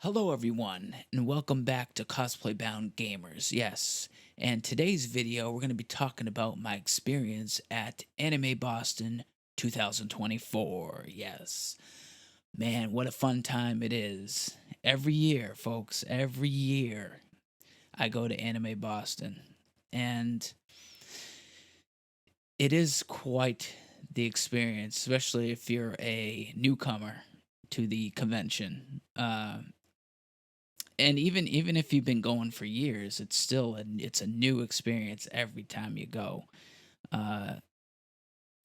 Hello, everyone, and welcome back to Cosplay Bound Gamers. Yes, and today's video we're going to be talking about my experience at Anime Boston 2024. Yes, man, what a fun time it is. Every year, folks, every year I go to Anime Boston, and it is quite the experience, especially if you're a newcomer to the convention. And even if you've been going for years, it's a new experience every time you go. Uh,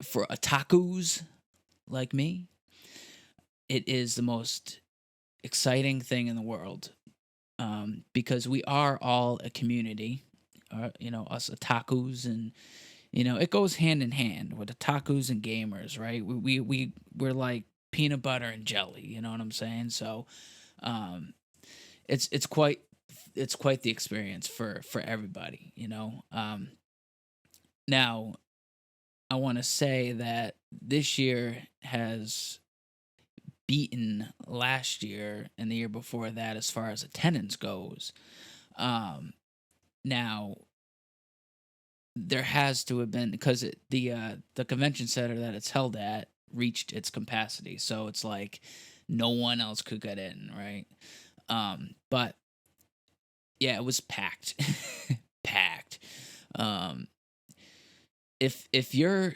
for otakus like me, it is the most exciting thing in the world, because we are all a community. Us otakus, and it goes hand in hand with otakus and gamers, right? We're like peanut butter and jelly. You know what I'm saying? So, um, it's it's quite it's quite the experience for everybody. Now, I want to say that this year has beaten last year and the year before that as far as attendance goes. Um, Now, there has to have been, because the convention center that it's held at reached its capacity, so it's like no one else could get in, right? But yeah, it was packed, packed. Um, if you're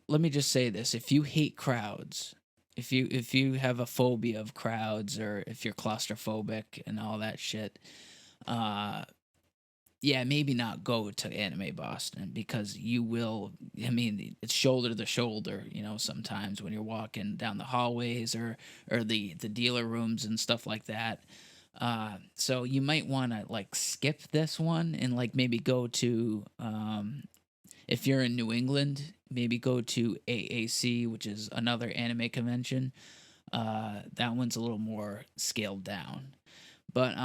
Let me just say this: if you hate crowds, if you have a phobia of crowds, or if you're claustrophobic and all that shit, uh yeah, maybe not go to Anime Boston, because you will. I mean, it's shoulder to shoulder, sometimes when you're walking down the hallways, or the dealer rooms and stuff like that. So you might want to like skip this one and like maybe go to, if you're in New England, maybe go to AAC, which is another anime convention. That one's a little more scaled down. But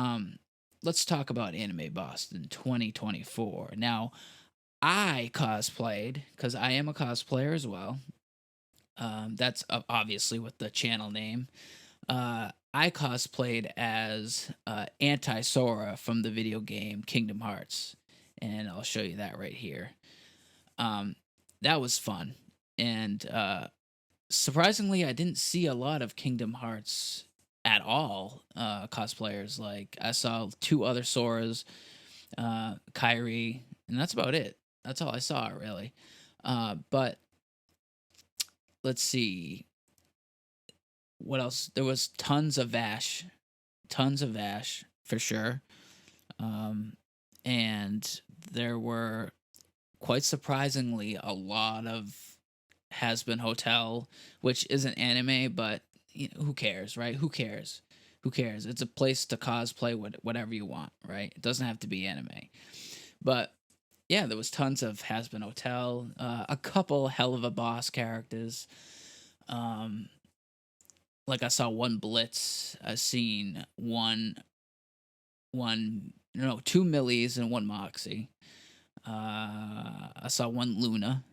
let's talk about Anime Boston 2024. Now, I cosplayed because I am a cosplayer as well. That's obviously with the channel name. I cosplayed as Anti Sora from the video game Kingdom Hearts, and I'll show you that right here. Um, that was fun, and surprisingly, I didn't see a lot of Kingdom Hearts at all. Cosplayers, like I saw two other Soras, Kyrie, and that's about it. That's all I saw, really. But let's see what else. There was tons of Ash for sure, um, and there were, quite surprisingly, a lot of Has Been Hotel, which isn't anime, but who cares, right? Who cares? Who cares? It's a place to cosplay whatever you want, right? It doesn't have to be anime. But yeah, there was tons of Has Been Hotel, a couple Hell of a Boss characters. Um, like I saw one Blitz. I seen one, no, two Millies and one Moxie. I saw one Luna.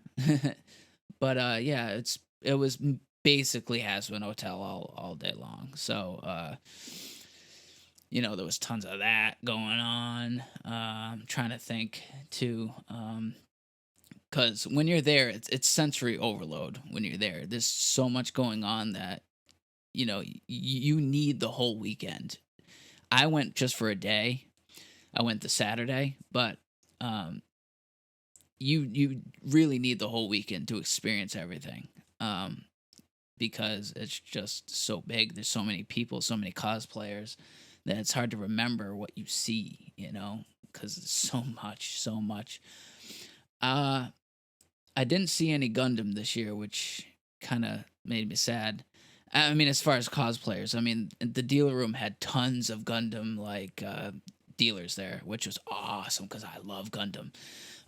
But yeah, it was basically Has Been Hotel all day long. So there was tons of that going on. I'm trying to think too, because when you're there, it's sensory overload. When you're there, there's so much going on that you need the whole weekend. I went just for a day. I went the Saturday, but um, you really need the whole weekend to experience everything, because it's just so big. There's so many people, so many cosplayers, that it's hard to remember what you see, because it's so much, so much. uh I didn't see any Gundam this year, which kind of made me sad. I mean, as far as cosplayers, I mean, the dealer room had tons of Gundam, like, dealers there, which was awesome because I love Gundam.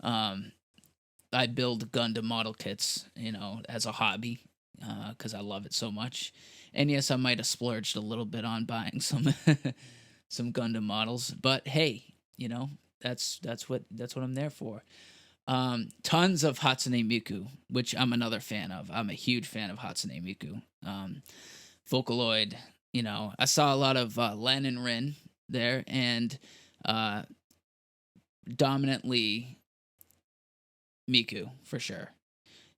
um I build Gundam model kits, as a hobby, because I love it so much. And yes, I might have splurged a little bit on buying some some Gundam models, but hey, that's what I'm there for. Tons of Hatsune Miku, which I'm another fan of. I'm a huge fan of Hatsune Miku. Vocaloid. I saw a lot of Len and Rin there, and uh, dominantly Miku for sure.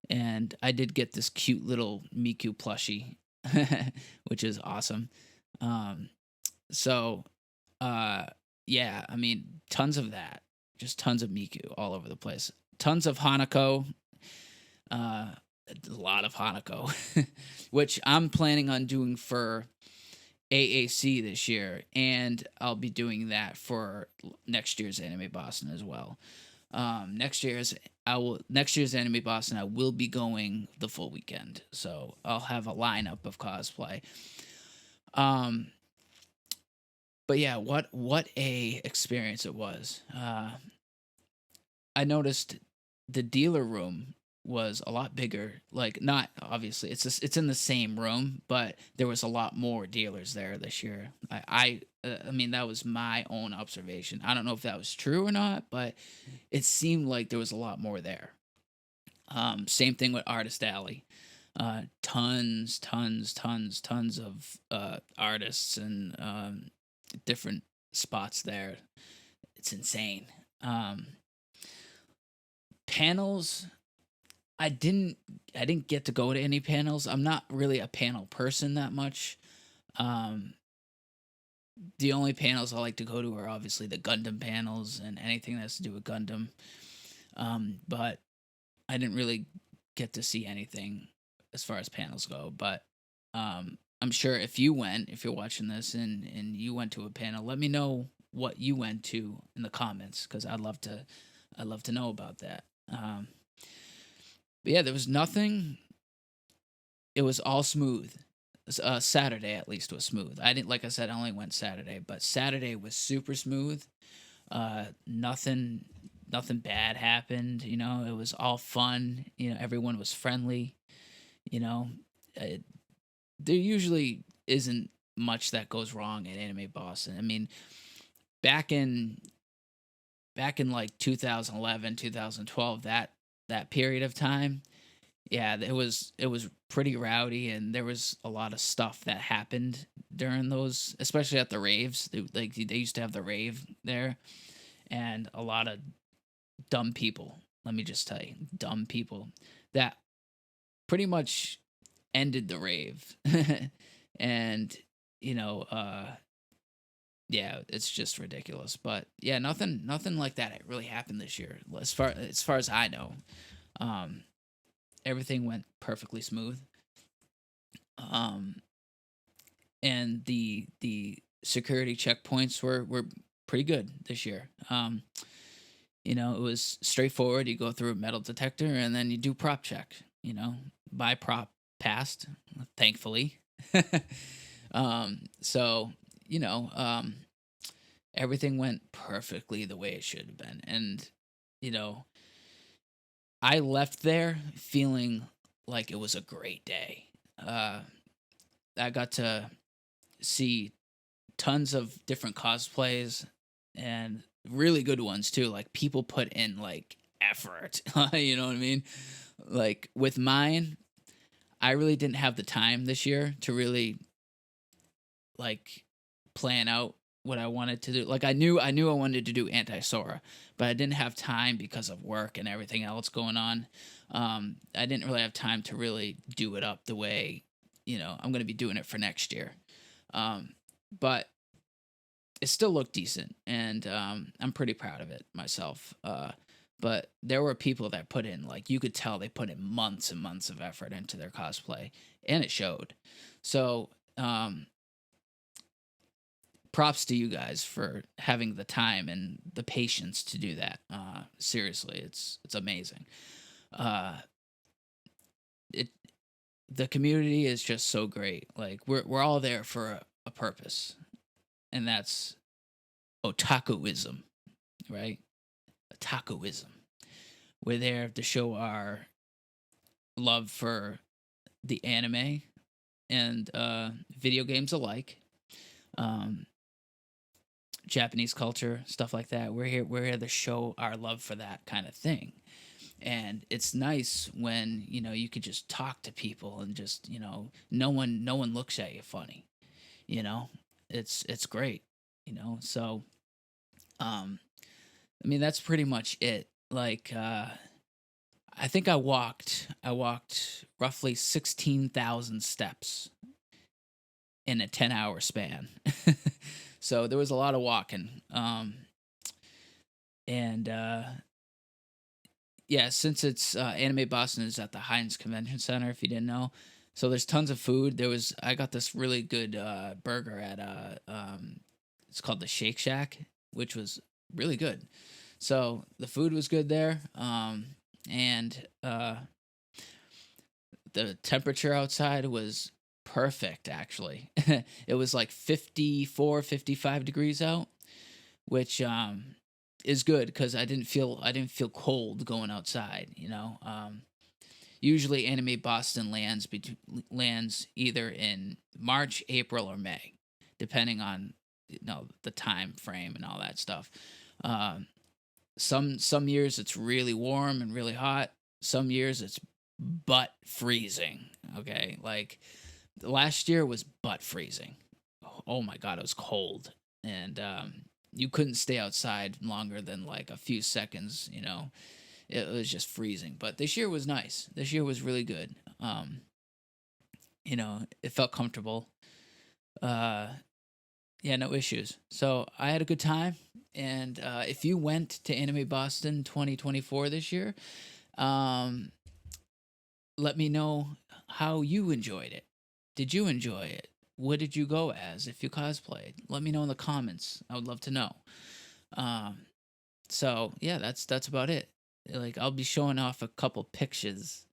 And I did get this cute little Miku plushie, which is awesome. Um, so, uh, yeah, I mean, tons of that, just tons of Miku all over the place. Tons of Hanako, a lot of Hanako, which I'm planning on doing for AAC this year, and I'll be doing that for next year's Anime Boston as well. Next year's Anime Boston I will be going the full weekend, so I'll have a lineup of cosplay. Um, but yeah, what a experience it was. I noticed the dealer room was a lot bigger. Like, not obviously, it's in the same room, but there was a lot more dealers there this year. I mean, that was my own observation. I don't know if that was true or not, but it seemed like there was a lot more there. Same thing with Artist Alley. Tons of artists and different spots there. It's insane. Um, Panels, I didn't get to go to any panels. I'm not really a panel person that much. Um, the only panels I like to go to are obviously the Gundam panels and anything that has to do with Gundam. But I didn't really get to see anything as far as panels go. But I'm sure if you're watching this and you went to a panel, let me know what you went to in the comments because I'd love to know about that. But yeah, there was nothing. It was all smooth. Saturday at least was smooth. I didn't like I said I only went Saturday, but Saturday was super smooth. Nothing bad happened. It was all fun. Everyone was friendly. You know, uh, there usually isn't much that goes wrong at Anime Boston. I mean, back in like 2011, 2012, that period of time, yeah, it was pretty rowdy, and there was a lot of stuff that happened during those, especially at the raves. They used to have the rave there, and a lot of dumb people. Let me just tell you, dumb people that pretty much ended the rave, and you know, yeah, it's just ridiculous. But yeah, nothing like that really happened this year, as far as I know. Um, Everything went perfectly smooth. Um, and the security checkpoints were pretty good this year. It was straightforward. You go through a metal detector and then you do prop check. My prop passed, thankfully. So you know, um, everything went perfectly the way it should have been, and you know, I left there feeling like it was a great day. Uh, I got to see tons of different cosplays and really good ones too. Like, people put in like effort. You know what I mean? Like with mine, I really didn't have the time this year to really like plan out what I wanted to do. Like, I knew I wanted to do Anti Sora, but I didn't have time because of work and everything else going on. I didn't really have time to really do it up the way I'm going to be doing it for next year. But it still looked decent, and I'm pretty proud of it myself. But there were people that put in, like, you could tell they put in months and months of effort into their cosplay, and it showed. So, props to you guys for having the time and the patience to do that. Seriously, it's amazing. Uh, it the community is just so great. Like, we're all there for a purpose, and that's otakuism, right? Otakuism. We're there to show our love for the anime and video games alike. Um, Japanese culture, stuff like that. We're here to show our love for that kind of thing. And it's nice when, you could just talk to people and just, no one looks at you funny. You know, it's great. You know, so I mean that's pretty much it. Like I think I walked roughly 16,000 steps in a 10-hour span. So there was a lot of walking. And yeah, since it's Anime Boston is at the Heinz Convention Center, if you didn't know. So there's tons of food. I got this really good burger at it's called the Shake Shack, which was really good. So the food was good there. And the temperature outside was perfect actually. It was like 54, 55 degrees out, which is good cuz I didn't feel cold going outside, you know. Usually Anime Boston lands either in March, April or May, depending on the time frame and all that stuff. Um some years it's really warm and really hot. Some years it's butt freezing. Okay, like last year was butt freezing. Oh my god, it was cold, and you couldn't stay outside longer than like a few seconds. You know, it was just freezing. But this year was nice. This year was really good. You know, it felt comfortable. Uh, yeah, no issues. So I had a good time. And if you went to Anime Boston 2024 this year, um, let me know how you enjoyed it. Did you enjoy it? What did you go as if you cosplayed? Let me know in the comments. I would love to know. Um, so yeah, that's about it. Like I'll be showing off a couple pictures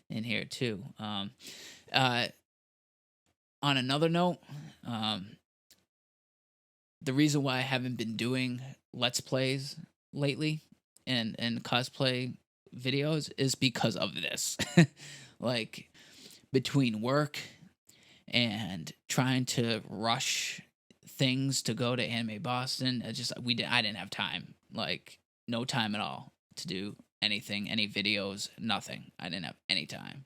in here too. Uh, on another note, um, the reason why I haven't been doing let's plays lately and cosplay videos is because of this. Like between work and trying to rush things to go to Anime Boston, I didn't have time. Like no time at all to do anything, any videos, nothing. I didn't have any time.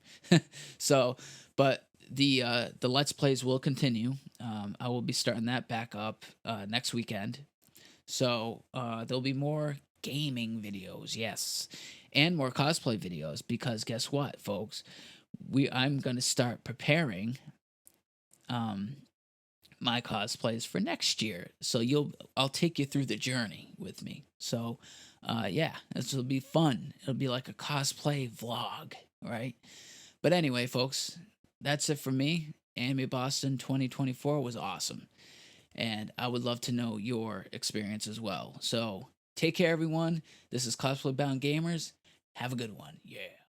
So, but the Let's Plays will continue. I will be starting that back up next weekend. So there'll be more gaming videos, yes, and more cosplay videos because guess what, folks? I'm gonna start preparing um my cosplays for next year. So I'll take you through the journey with me. So yeah, this will be fun. It'll be like a cosplay vlog, right? But anyway, folks, that's it for me. Anime Boston 2024 was awesome. And I would love to know your experience as well. So take care, everyone. This is Cosplay Bound Gamers. Have a good one. Yeah.